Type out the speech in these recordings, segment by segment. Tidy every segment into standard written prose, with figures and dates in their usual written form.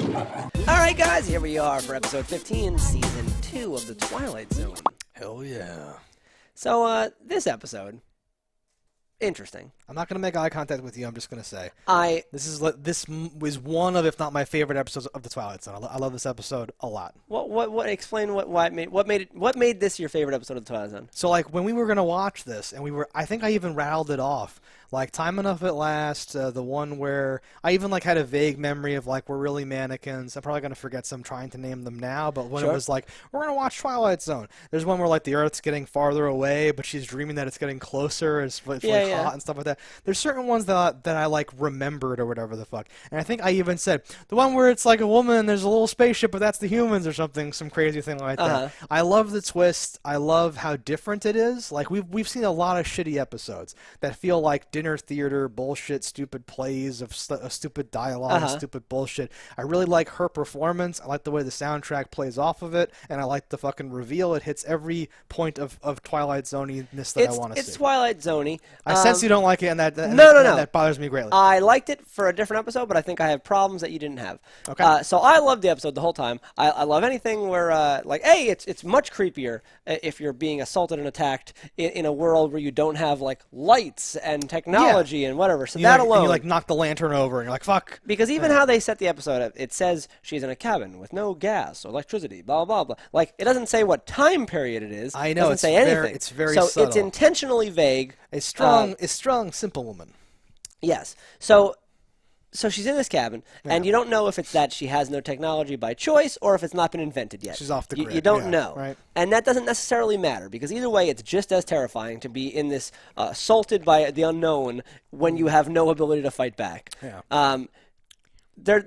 Alright guys, here we are for episode 15, season 2 of the Twilight Zone. Hell yeah. So, this episode, interesting. I'm not going to make eye contact with you, I'm just going to say. This was one of, if not my favorite episodes of the Twilight Zone. I love this episode a lot. Explain what made this your favorite episode of the Twilight Zone? So, like, when we were going to watch this, and I think I even rattled it off. Like, Time Enough at Last, the one where I even, like, had a vague memory of, like, we're really mannequins. I'm probably going to forget some trying to name them now, but when it was like, we're going to watch Twilight Zone. There's one where, like, the Earth's getting farther away, but she's dreaming that it's getting closer, it's hot and stuff like that. There's certain ones that I, like, remembered or whatever the fuck. And I think I even said, the one where it's, like, a woman and there's a little spaceship, but that's the humans or something, some crazy thing like that. I love the twist. I love how different it is. Like, we've seen a lot of shitty episodes that feel like dinner theater bullshit, stupid plays of stupid dialogue and stupid bullshit. I really like her performance. I like the way the soundtrack plays off of it, and I like the fucking reveal. It hits every point of Twilight Zone-ness that I want to see. It's Twilight Zone-y. I sense you don't like it, and that bothers me greatly. I liked it for a different episode, but I think I have problems that you didn't have. Okay. So I loved the episode the whole time. I love anything where, it's much creepier if you're being assaulted and attacked in a world where you don't have, like, lights and technology and whatever. So that alone. And you, like, knock the lantern over, and you're like, fuck. Because even how they set the episode up, it says she's in a cabin with no gas or electricity, blah, blah, blah. Like, it doesn't say what time period it is. I know. It doesn't say anything. It's very so subtle. It's intentionally vague. A strong, simple woman. Yes. So she's in this cabin, and you don't know if it's that she has no technology by choice or if it's not been invented yet. She's off the grid. You don't know. Right. And that doesn't necessarily matter, because either way, it's just as terrifying to be in this assaulted by the unknown when you have no ability to fight back. Yeah.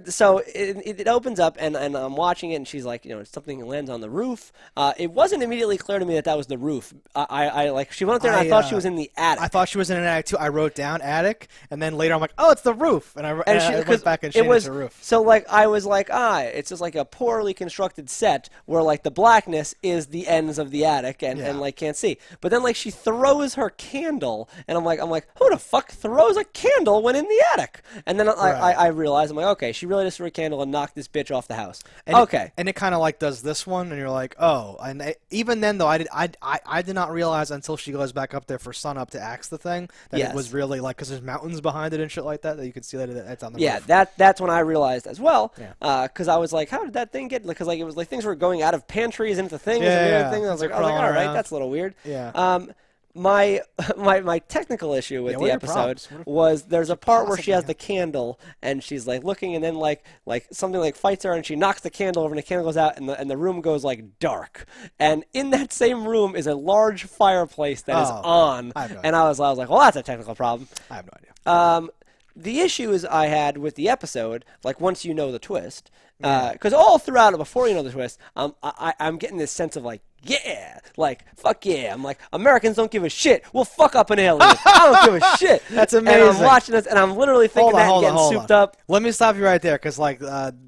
So it opens up, and I'm watching it, and she's like, something lands on the roof. It wasn't immediately clear to me that was the roof. She went up there, and I thought she was in the attic. I thought she was in an attic, too. I wrote down attic, and then later I'm like, oh, it's the roof. And I went back and changed it to roof. So, like, I was like, it's just like a poorly constructed set where, like, the blackness is the ends of the attic and like, can't see. But then, like, she throws her candle, and I'm like, who the fuck throws a candle when in the attic? And then I realized, I'm like, okay, she really just threw a candle and knocked this bitch off the house. And it kind of like does this one, and you're like, oh. And even then, though, I did not realize until she goes back up there for sunup to axe the thing that it was really like, because there's mountains behind it and shit like that you can see that it's on the roof. Yeah, that's when I realized as well. Because I was like, how did that thing get? Because like it was like things were going out of pantries into things and everything. I was like, all right, that's a little weird. Yeah. My technical issue with the episode was there's a part where she has the candle and she's like looking, and then like something like fights her and she knocks the candle over and the candle goes out and the room goes like dark, and in that same room is a large fireplace that is on, and I was like, well, that's a technical problem. I have no idea. The issue is I had with the episode, like once you know the twist, because all throughout it, before you know the twist, I'm getting this sense of like, yeah, like, fuck yeah. I'm like, Americans don't give a shit. We'll fuck up an alien. I don't give a shit. That's amazing. And I'm watching this, and I'm literally thinking and getting souped up. Let me stop you right there, because, like,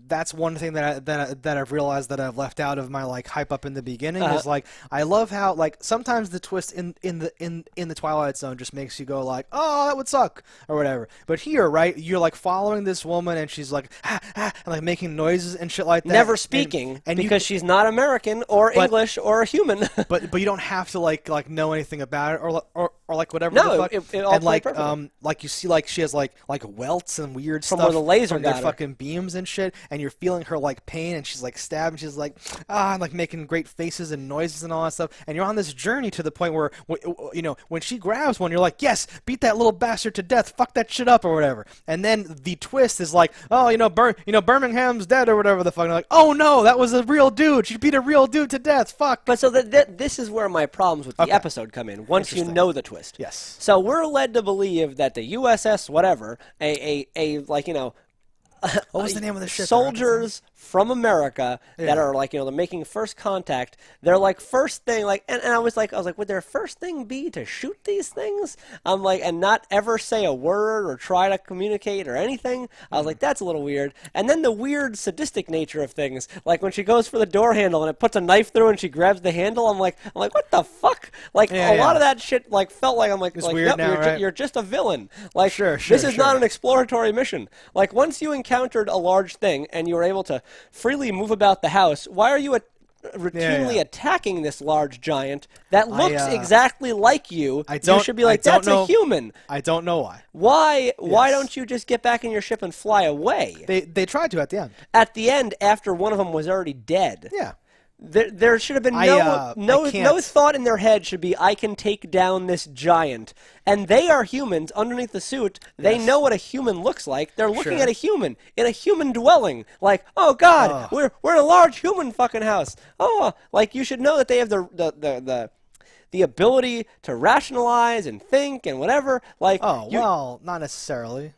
that's one thing that I've realized that I've left out of my, like, hype up in the beginning is, like, I love how, like, sometimes the twist in the Twilight Zone just makes you go, like, oh, that would suck, or whatever. But here, right, you're, like, following this woman, and she's, like, and, like, making noises and shit like that. Never speaking, because she's not American or English or a human. but you don't have to like know anything about it or like whatever. No, the fuck. It all and like perfectly. Like you see like she has like welts and weird from stuff where the laser from got their her. fucking beams and shit, and you're feeling her like pain, and she's like stabbed, and she's like and like making great faces and noises and all that stuff, and you're on this journey to the point where when she grabs one, you're like, yes, beat that little bastard to death, fuck that shit up or whatever, and then the twist is like, oh, Birmingham's dead or whatever the fuck, and you're like, oh no, that was a real dude, she beat a real dude to death, fuck. But so this is where my problems with the episode come in, once you know the twist. Yes. So we're led to believe that the USS whatever, what was the name of the ship? Soldiers from America that are like, they're making first contact. They're like first thing, like, and I was like, would their first thing be to shoot these things? I'm like, and not ever say a word or try to communicate or anything. I was like, that's a little weird. And then the weird sadistic nature of things, like when she goes for the door handle and it puts a knife through and she grabs the handle, I'm like, what the fuck? Like a lot of that shit, like felt like it's weird now, right? You're just a villain. Like sure, this is not an exploratory mission. Like once you encounter encountered a large thing and you were able to freely move about the house, why are you routinely attacking this large giant that looks exactly like you? You should be like, that's a human. I don't know why. Why don't you just get back in your ship and fly away? They tried to at the end. At the end, after one of them was already dead. Yeah. There should have been no thought in their head should be, I can take down this giant. And they are humans underneath the suit. They know what a human looks like. They're looking at a human in a human dwelling. Like, oh God, we're in a large human fucking house. Oh, like you should know that they have the ability to rationalize and think and whatever. Like, well, not necessarily.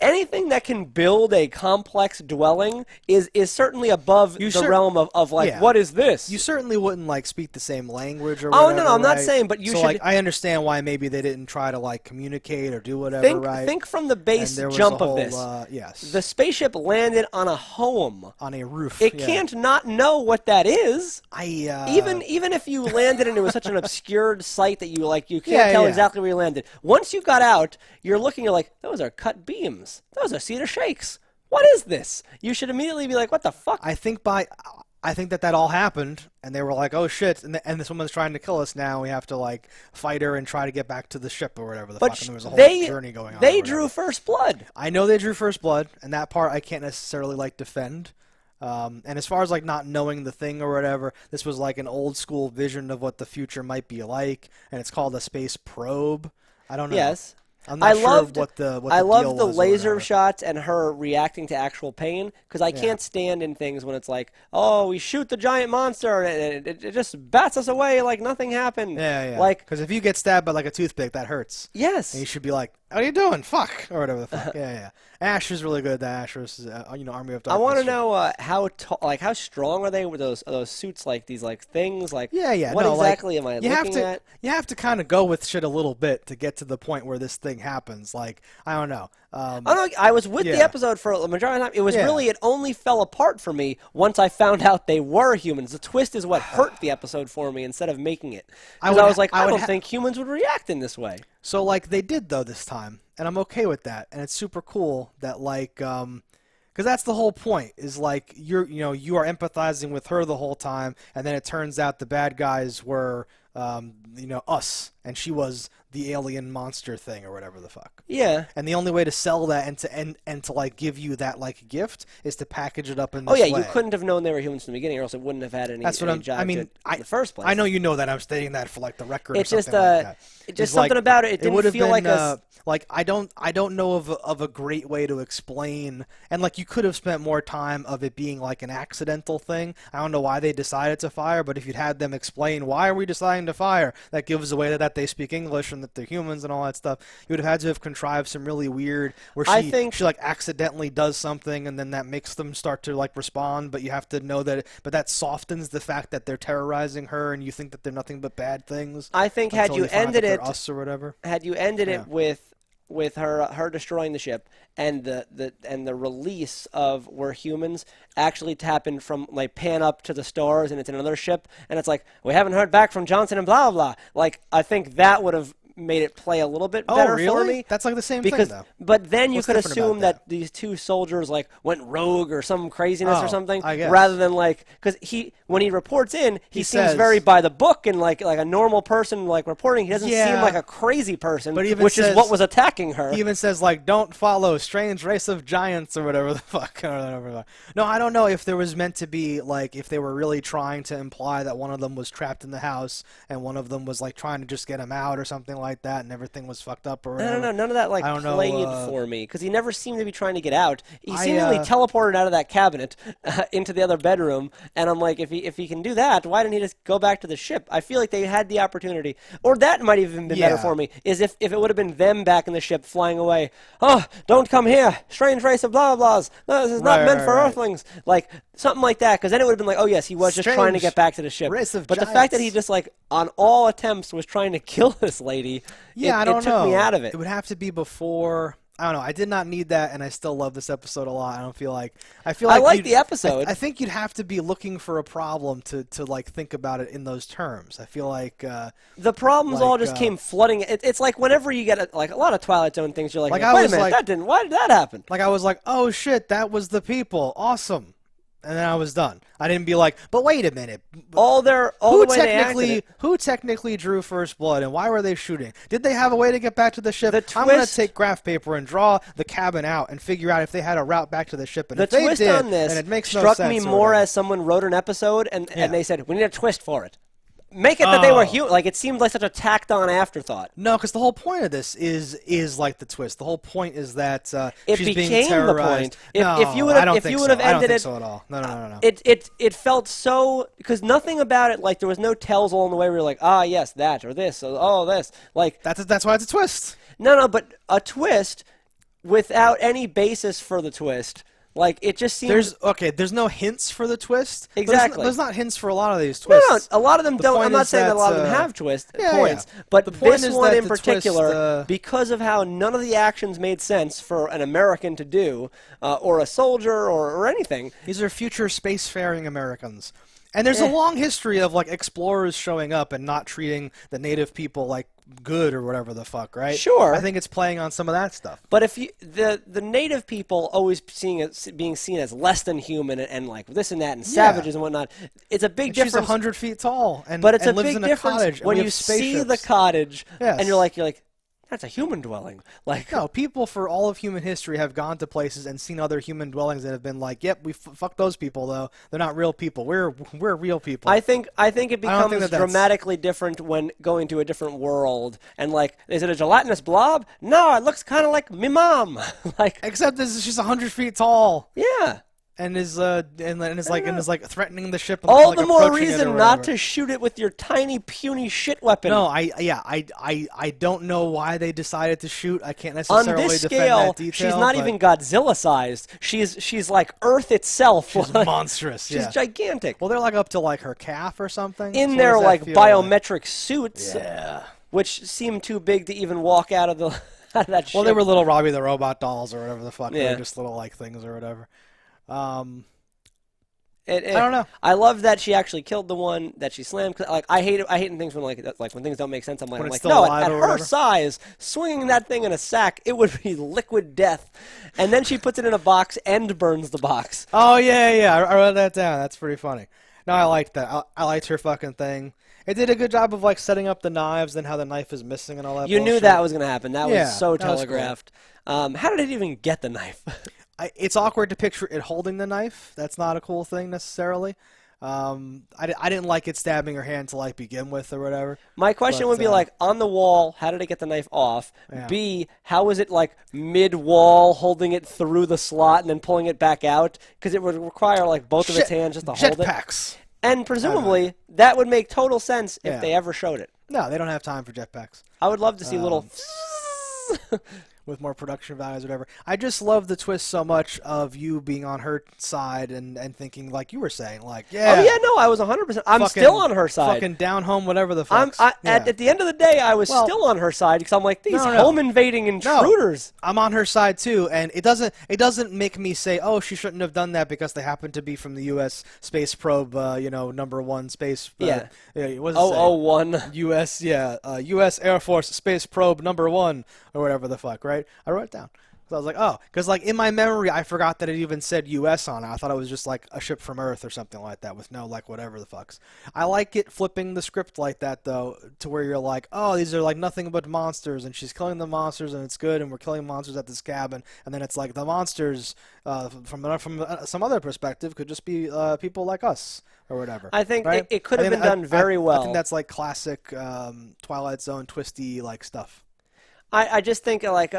Anything that can build a complex dwelling is certainly above the realm of like, what is this? You certainly wouldn't like speak the same language or whatever. Oh no, I'm not saying, but you should. Like, I understand why maybe they didn't try to like communicate or do whatever. Think from the base jump of this. Yes. The spaceship landed on a home, on a roof. It can't not know what that is. Even if you landed and it was such an obscured site that you can't tell exactly where you landed. Once you got out, you're looking, you're like, those are cut beams. Those are cedar shakes. What is this? You should immediately be like, what the fuck? I think that all happened, and they were like, oh shit, and this woman's trying to kill us now. We have to like fight her and try to get back to the ship or whatever the fuck. And there was a whole journey going on. They drew first blood. I know they drew first blood, and that part I can't necessarily like defend. And as far as like not knowing the thing or whatever, this was like an old school vision of what the future might be like, and it's called a space probe. I don't know. Yes. I'm not sure what the I loved the laser shots and her reacting to actual pain, because I can't stand in things when it's like, oh, we shoot the giant monster and it just bats us away like nothing happened. Yeah. Like, because if you get stabbed by like a toothpick, that hurts. Yes. And you should be like, what are you doing? Fuck, or whatever the fuck. Yeah. Ash is really good. The Ash versus Army of Darkness. I want to know how strong are they with those suits, like these like things, like what exactly am I looking at? You have to kind of go with shit a little bit to get to the point where this thing happens. Like, I don't know. I was with the episode for the majority of the time. It was really, it only fell apart for me once I found out they were humans. The twist is what hurt the episode for me instead of making it. Because I was like, I don't think humans would react in this way. So, like, they did, though, this time. And I'm okay with that. And it's super cool that, like, because that's the whole point, is like you are empathizing with her the whole time, and then it turns out the bad guys were us, and she was the alien monster thing or whatever the fuck. Yeah. And the only way to sell that and to like give you that like gift is to package it up in this way. You couldn't have known they were humans from the beginning, or else it wouldn't have had any. That's what in the first place. I know you know that. I'm stating that for like the record. It's or just something like that. It's just something about it. It didn't feel like a. Like, I don't know of a great way to explain, and like you could have spent more time of it being like an accidental thing. I don't know why they decided to fire, but if you'd had them explain why are we deciding to fire, that gives away that they speak English and that they're humans and all that stuff. You would have had to have contrived some really weird where she like accidentally does something and then that makes them start to like respond, but you have to know that but that softens the fact that they're terrorizing her and you think that they're nothing but bad things. I think had you ended it us or whatever. Had you ended it with her destroying the ship and the release of where humans actually happen from like pan up to the stars and it's another ship and it's like we haven't heard back from Johnson and blah blah. Like I think that would have made it play a little bit better for me. That's like the same thing, though. But then you could assume that these two soldiers like went rogue or some craziness or something, I guess. rather than like because when he reports in, he seems very by the book and like a normal person like reporting. He doesn't seem like a crazy person, which is what was attacking her. He even says like, "Don't follow strange race of giants" or whatever the fuck. No, I don't know if there was meant to be like if they were really trying to imply that one of them was trapped in the house and one of them was like trying to just get him out or something like that, and everything was fucked up or whatever. No, none of that like played for me because he never seemed to be trying to get out. He seemingly teleported out of that cabinet into the other bedroom, and I'm like, if he can do that, why didn't he just go back to the ship? I feel like they had the opportunity, or that might even been better for me. Is if it would have been them back in the ship flying away. Oh, don't come here, strange race of blah blah blahs. No, this is not meant for Earthlings. Like something like that, because then it would have been like, oh yes, he was just trying to get back to the ship. But the fact that he just like on all attempts was trying to kill this lady. Yeah, I don't know. It took me out of it. It would have to be before. I don't know. I did not need that, and I still love this episode a lot. I feel I like like the episode. I think you'd have to be looking for a problem to like think about it in those terms. I feel like the problems all just came flooding. It's like whenever you get a lot of Twilight Zone things, you're like, wait a minute, why did that happen? Like I was like, oh shit, that was the people, awesome. And then I was done. I didn't be like, but wait a minute. Who technically drew first blood, and why were they shooting? Did they have a way to get back to the ship? I'm going to take graph paper and draw the cabin out and figure out if they had a route back to the ship. And the if they twist did, on this and it makes struck no me sense more as someone wrote an episode and they said, we need a twist for it. Make it that they were human. Like, it seemed like such a tacked-on afterthought. No, because the whole point of this is like the twist. The whole point is that it she's became being terrorized. the point. If you would have ended it, I don't think so at all. No. It felt so, because nothing about it, like there was no tells along the way where you're like, yes, that or this, or this. Like that's why it's a twist. No, but a twist without any basis for the twist. Like, it just seems... There's no hints for the twist. Exactly. There's not hints for a lot of these twists. No, a lot of them don't. I'm not saying that a lot of them have twist points. Yeah. But this one in particular, because of how none of the actions made sense for an American to do, or a soldier, or anything. These are future spacefaring Americans. And there's a long history of, like, explorers showing up and not treating the native people, like, good or whatever the fuck, right? Sure. I think it's playing on some of that stuff. But if you, the native people always being seen as less than human and like this and that and savages and whatnot, it's a big difference. She's 100 feet tall and but it's and a lives big in a difference cottage, when you see the cottage and you're like that's a human dwelling. Like, no, people for all of human history have gone to places and seen other human dwellings and have been like, "Yep, we fuck those people though. They're not real people. We're real people." I think it becomes dramatically different when going to a different world. And like, is it a gelatinous blob? No, it looks kind of like me mom. Like, except she's 100 feet tall. Yeah. And is like threatening the ship. And all like the more reason not to shoot it with your tiny puny shit weapon. No, I don't know why they decided to shoot. I can't necessarily on this defend scale, that detail. She's not even Godzilla sized. She's like Earth itself. She's monstrous. She's gigantic. Well, they're like up to like her calf or something. In their like biometric suits. Yeah. Which seemed too big to even walk out of that ship. Well, they were little Robbie the Robot dolls or whatever the fuck. Yeah. They were just little like things or whatever. I don't know. I love that she actually killed the one that she slammed. Like I hate things when when things don't make sense. I'm like no, at her size, swinging that thing in a sack, it would be liquid death. And then she puts it in a box and burns the box. Oh yeah. I wrote that down. That's pretty funny. No, I liked that. I liked her fucking thing. It did a good job of like setting up the knives and how the knife is missing and all that. You knew that was gonna happen. That was so that was telegraphed. Cool. How did it even get the knife? It's awkward to picture it holding the knife. That's not a cool thing necessarily. I didn't like it stabbing her hand to like begin with or whatever. My question would be like, on the wall, how did it get the knife off? Yeah. B, how was it like mid-wall holding it through the slot and then pulling it back out? Because it would require like both of its hands just to hold it. Jetpacks. And presumably, that would make total sense if they ever showed it. No, they don't have time for jetpacks. I would love to see little... with more production values or whatever. I just love the twist so much of you being on her side and thinking, like you were saying, like, yeah. Oh, yeah, no, I was 100%. I'm still on her side. Fucking down home, whatever the fuck. At the end of the day, I was still on her side because I'm like, these home invading intruders. No, I'm on her side too, and it doesn't make me say, oh, she shouldn't have done that because they happen to be from the U.S. space probe, number one space. Yeah. What does 001. U.S. U.S. Air Force space probe number 1 or whatever the fuck, right? I wrote it down. So I was like, oh, because like in my memory, I forgot that it even said U.S. on it. I thought it was just like a ship from Earth or something like that with no like whatever the fucks. I like it flipping the script like that though, to where you're like, oh, these are like nothing but monsters, and she's killing the monsters, and it's good, and we're killing monsters at this cabin, and then it's like the monsters from some other perspective could just be people like us or whatever. I think right? it could have been done very well. I think that's like classic Twilight Zone twisty like stuff. I just think like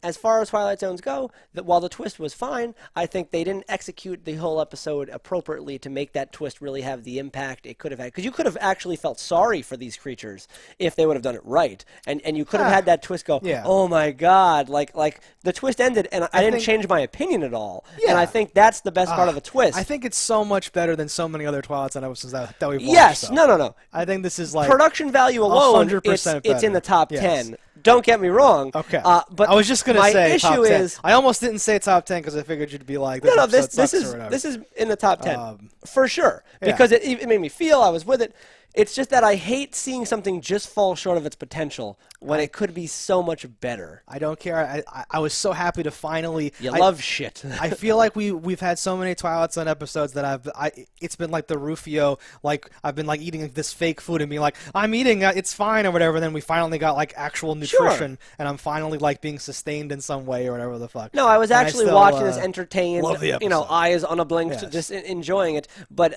as far as Twilight Zones go, that while the twist was fine, I think they didn't execute the whole episode appropriately to make that twist really have the impact it could have had. Because you could have actually felt sorry for these creatures if they would have done it right, and you could have had that twist go, oh my god, like the twist ended, and I didn't change my opinion at all. Yeah. And I think that's the best part of the twist. I think it's so much better than so many other Twilight Zone episodes that we've watched. Yes, so. no. I think this is like production value alone. 100% it's in the top 10. Don't get me wrong. Okay. But I was just gonna my say issue top 10. is I almost didn't say top 10 because I figured you'd be like, no, this this or is whatever. this is in the top 10 for sure yeah. because it made me feel I was with it. It's just that I hate seeing something just fall short of its potential when it could be so much better. I don't care. I was so happy to finally. You love shit. I feel like we've had so many Twilight Zone episodes that it's been like the Rufio, like I've been like eating this fake food and being like, I'm eating, it's fine or whatever. And then we finally got like actual nutrition, and I'm finally like being sustained in some way or whatever the fuck. No, I was actually watching this entertained, love the episode. eyes unblinked, just enjoying it. But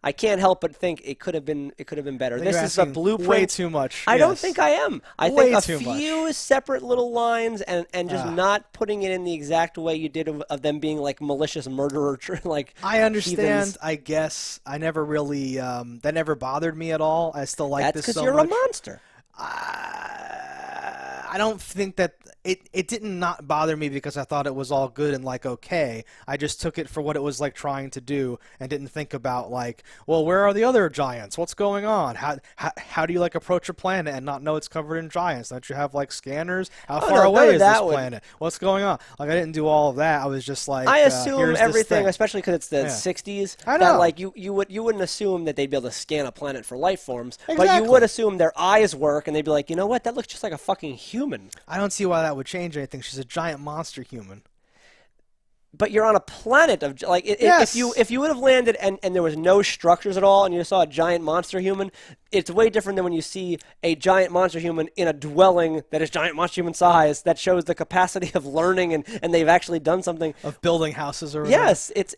I can't help but think it could have been better. This is a blueprint. Way too much. I don't think I am. I Way think too a few much. separate little lines and just not putting it in the exact way you did of them being like malicious murderer, like I understand. heathens. I guess I never really that never bothered me at all. I still like That's this so because you're much. a monster. I don't think that it didn't not bother me because I thought it was all good and like okay. I just took it for what it was like trying to do and didn't think about like, well, where are the other giants? What's going on? How do you like approach a planet and not know it's covered in giants? Don't you have like scanners? How far away is this planet? What's going on? Like I didn't do all of that. I was just like, I assume here's everything, this especially because it's the 60s. I know. That like you wouldn't assume that they'd be able to scan a planet for life forms, but you Exactly. would assume their eyes work and they'd be like, you know what? That looks just like a fucking human. I don't see why that would change anything. She's a giant monster human. But you're on a planet of like Yes. if you would have landed and there was no structures at all and you saw a giant monster human, it's way different than when you see a giant monster human in a dwelling that is giant monster human size that shows the capacity of learning and they've actually done something Of building houses or whatever. Yes, it's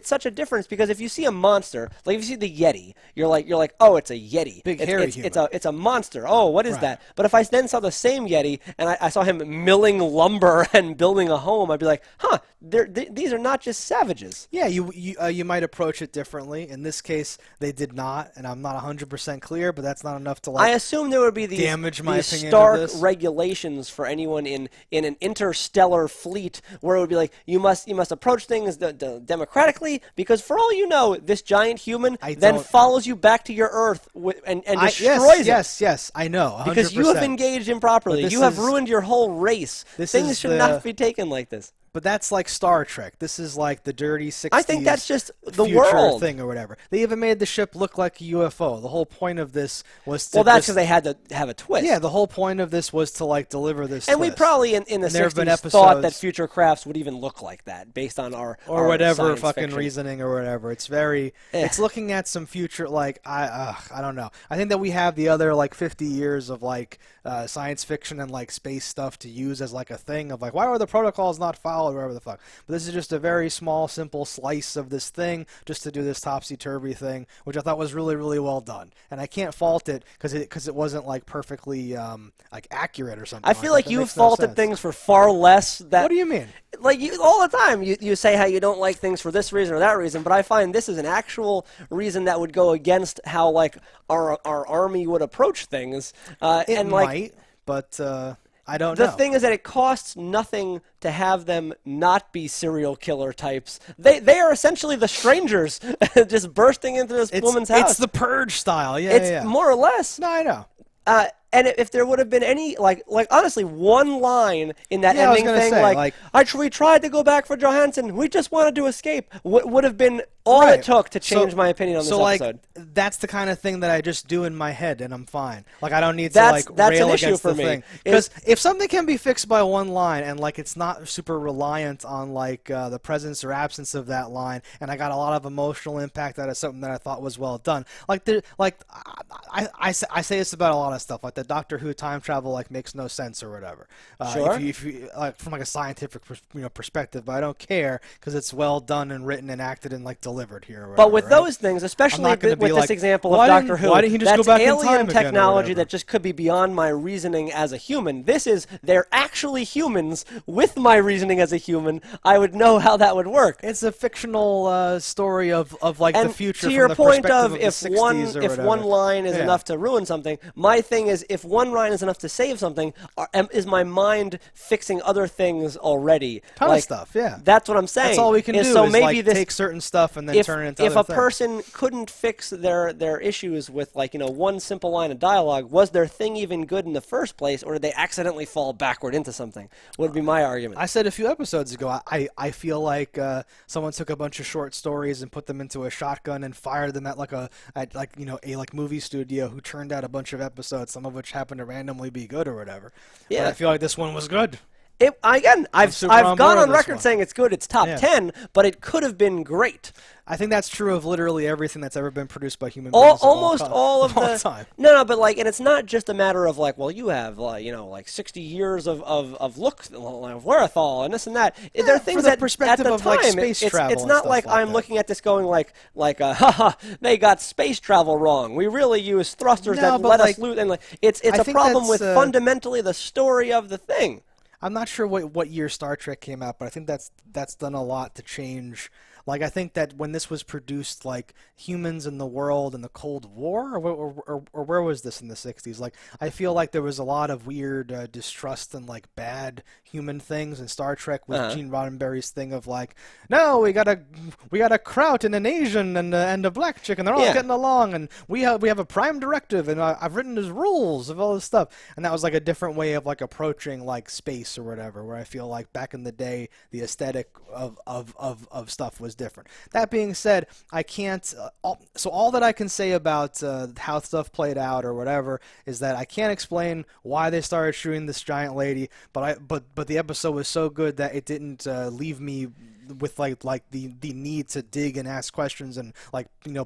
such a difference because if you see a monster, like if you see the Yeti, you're like, oh, it's a Yeti, Big hairy human. It's a monster. Oh, what is that? But if I then saw the same Yeti and I saw him milling lumber and building a home, I'd be like, huh, these are not just savages. Yeah, you might approach it differently. In this case, they did not, and I'm not 100% clear, but that's not enough to like. I assume there would be these opinion of stark this. regulations for anyone in an interstellar fleet where it would be like you must approach things democratically because for all you know, this giant human then follows you back to your Earth and destroys it. Yes, I know. 100%. Because you have engaged improperly. You have ruined your whole race. Things should not be taken like this. But that's like Star Trek. This is like the dirty 60s. I think that's just the future world thing or whatever. They even made the ship look like a UFO. The whole point of this was to. Well, that's because they had to have a twist. Yeah, the whole point of this was to like deliver this. And twist. we probably in the 60s thought that future crafts would even look like that based on our whatever fucking fiction. reasoning or whatever. It's very. It's looking at some future like I don't know. I think that we have the other like 50 years of like science fiction and like space stuff to use as like a thing of like why were the protocols not followed or whatever the fuck. But this is just a very small, simple slice of this thing just to do this topsy-turvy thing, which I thought was really, really well done. And I can't fault it because it wasn't like perfectly like accurate or something. I feel like you faulted things for far less. What do you mean? Like all the time, you say how you don't like things for this reason or that reason, but I find this is an actual reason that would go against how like our army would approach things. It might, but. I don't know. The thing is that it costs nothing to have them not be serial killer types. They are essentially the strangers just bursting into this woman's house. It's the Purge style. Yeah, it's more or less. No, I know. And if there would have been any, like honestly, one line in that ending thing, we tried to go back for Johansson, we just wanted to escape, would have been all it took to change my opinion on this episode. That's the kind of thing that I just do in my head, and I'm fine. Like, I don't need to, rail against the thing. Because if something can be fixed by one line, and, like, it's not super reliant on, like, the presence or absence of that line, and I got a lot of emotional impact out of something that I thought was well done. I say this about a lot of stuff, like the Doctor Who time travel like makes no sense or whatever. Sure. If you like from like a scientific perspective, but I don't care because it's well done and written and acted and like delivered here. Or whatever, but with those things, especially with this example of Doctor Who, why didn't he just go back in time alien again technology that just could be beyond my reasoning as a human. This is they're actually humans with my reasoning as a human. I would know how that would work. It's a fictional story of like and the future. To your from the point perspective of the if 60s if one line is enough to ruin something, my thing is if one line is enough to save something, is my mind fixing other things already? Ton of stuff, yeah. That's what I'm saying. That's all we can do. So is maybe like take certain stuff and and then turn it into if other a things. person couldn't fix their issues with like one simple line of dialogue, was their thing even good in the first place, or did they accidentally fall backward into something? Would be my argument. I said a few episodes ago, I feel like someone took a bunch of short stories and put them into a shotgun and fired them at a movie studio who turned out a bunch of episodes, some of which happened to randomly be good or whatever. Yeah. But I feel like this one was good. I've gone on record saying it's good. It's top 10, but it could have been great. I think that's true of literally everything that's ever been produced by human beings. Almost all of the time. No, but like, and it's not just a matter of like, well, you have like 60 years of look wherewithal and this and that. There are things the that perspective at the of, time like, space travel it's and not stuff like like I'm that. looking at this going haha, they got space travel wrong. We really use thrusters that let us loot, and like it's a problem with fundamentally the story of the thing. I'm not sure what year Star Trek came out, but I think that's done a lot to change. Like, I think that when this was produced, like, humans in the world in the Cold War, or where was this in the 60s? Like, I feel like there was a lot of weird distrust and, like, bad human things in Star Trek with Gene Roddenberry's thing of, like, no, we got a Kraut and an Asian and a black chick, and they're all getting along, and we have a prime directive, and I've written his rules of all this stuff. And that was, like, a different way of, like, approaching, like, space or whatever, where I feel like back in the day, the aesthetic of stuff was different. That being said, I can't. So all that I can say about how stuff played out or whatever is that I can't explain why they started shooting this giant lady, but the episode was so good that it didn't leave me with like the need to dig and ask questions and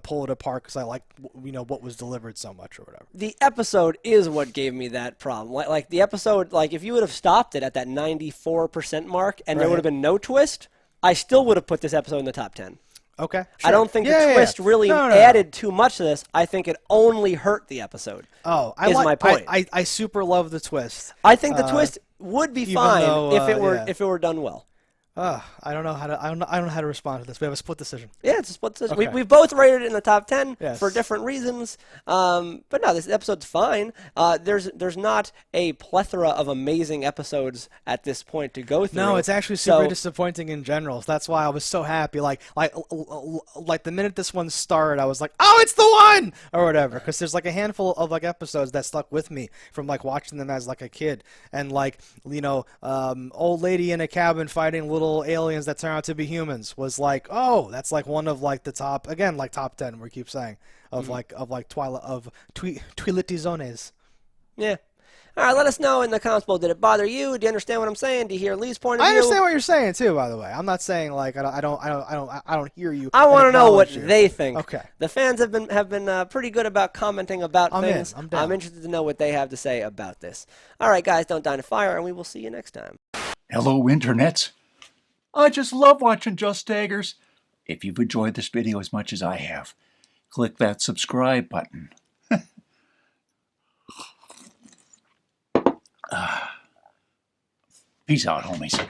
pull it apart because I like what was delivered so much or whatever. The episode is what gave me that problem. Like the episode, like if you would have stopped it at that 94% mark and there would have been no twist, I still would have put this episode in the top 10. Okay. Sure. I don't think the twist really added too much to this. I think it only hurt the episode. Oh, my point. I super love the twist. I think the twist would be fine if it were done well. I don't know how to respond to this. We have a split decision. Yeah, it's a split decision. Okay. We've both rated it in the top 10 Yes. for different reasons. But no, this episode's fine. There's not a plethora of amazing episodes at this point to go through. No, it's actually super disappointing in general. So that's why I was so happy. Like the minute this one started, I was like, oh, it's the one or whatever. Because there's like a handful of like episodes that stuck with me from like watching them as like a kid, and like old lady in a cabin fighting little aliens that turn out to be humans was like, oh, that's like one of like the top 10 we keep saying of like Twilight of Twilight zones. Yeah. All right, let us know in the comments below. Did it bother you? Do you understand what I'm saying? Do you hear Lee's point of view? I understand what you're saying too. By the way, I'm not saying like I don't hear you. I want to know what they think. Okay. The fans have been pretty good about commenting about things. I'm down. I'm interested to know what they have to say about this. All right, guys, don't die in a fire, and we will see you next time. Hello, internets. I just love watching JustDaggers. If you've enjoyed this video as much as I have, click that subscribe button. Peace out, homies.